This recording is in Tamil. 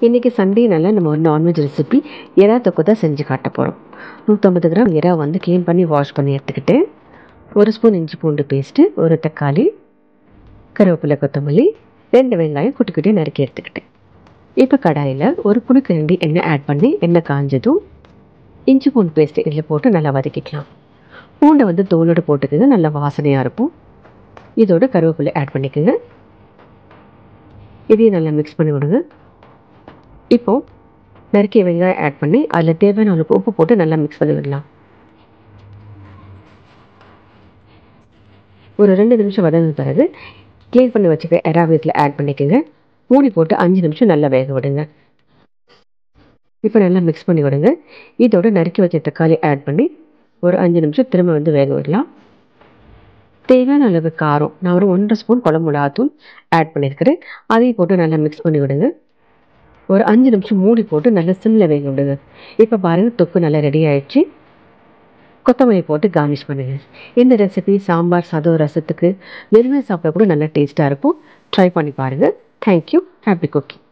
இன்றைக்கி சண்டேனால நம்ம ஒரு நான்வெஜ் ரெசிபி எறா தொக்கு தான் செஞ்சு காட்ட போகிறோம். 150 கிராம் எறா வந்து க்ளீன் பண்ணி வாஷ் பண்ணி எடுத்துக்கிட்டு, 1 ஸ்பூன் இஞ்சி பூண்டு பேஸ்ட்டு, 1 தக்காளி, கருவேப்பிலை, கொத்தமல்லி, 2 வெங்காயம் குட்டி குட்டியாக நறுக்கி எடுத்துக்கிட்டேன். இப்போ கடாயில் ஒரு புளிக்கரண்டி எண்ணெய் ஆட் பண்ணி, எண்ணெய் காஞ்சதும் இஞ்சி பூண்டு பேஸ்ட்டு இதில் போட்டு நல்லா வதக்கிக்கலாம். பூண்டை வந்து தோலோடு போட்டுக்குங்க, நல்லா வாசனையாக இருக்கும். இதோட கருவேப்பிலை ஆட் பண்ணிக்கோங்க. இதையும் நல்லா மிக்ஸ் பண்ணி விடுங்க. இப்போது நறுக்கிய வெங்காயம் ஆட் பண்ணி அதில் தேவையான அளவுக்கு உப்பு போட்டு நல்லா மிக்ஸ் பண்ணி விடலாம். ஒரு 2 நிமிஷம் வதங்கின பிறகு க்ளீன் பண்ணி வச்சுக்க எறாவை இதில் ஆட் பண்ணிக்கோங்க. மூடி போட்டு 5 நிமிஷம் நல்லா வேக விடுங்க. இப்போ நல்லா மிக்ஸ் பண்ணி விடுங்க. இதோட நறுக்கி வச்ச தக்காளி ஆட் பண்ணி ஒரு 5 நிமிஷம் திரும்ப வந்து வேக விடலாம். தேவையான அளவு காரம், நான் ஒரு 1.5 ஸ்பூன் குழம்பு மிளகாத்தூள் ஆட் பண்ணியிருக்கிறேன். அதையும் போட்டு நல்லா மிக்ஸ் பண்ணி விடுங்க. ஒரு 5 நிமிஷம் மூடி போட்டு நல்லா சிம்மில் வேக விடுங்க. இப்போ பாருங்கள், தொக்கு நல்லா ரெடி ஆகிடுச்சு. கொத்தமல்லி போட்டு கார்னிஷ் பண்ணுங்கள். இந்த ரெசிபி சாம்பார், சாதம், ரசத்துக்கு வெறுமே சாப்பிட கூட நல்லா டேஸ்ட்டாக இருக்கும். ட்ரை பண்ணி பாருங்கள். தேங்க்யூ. Happy cooking.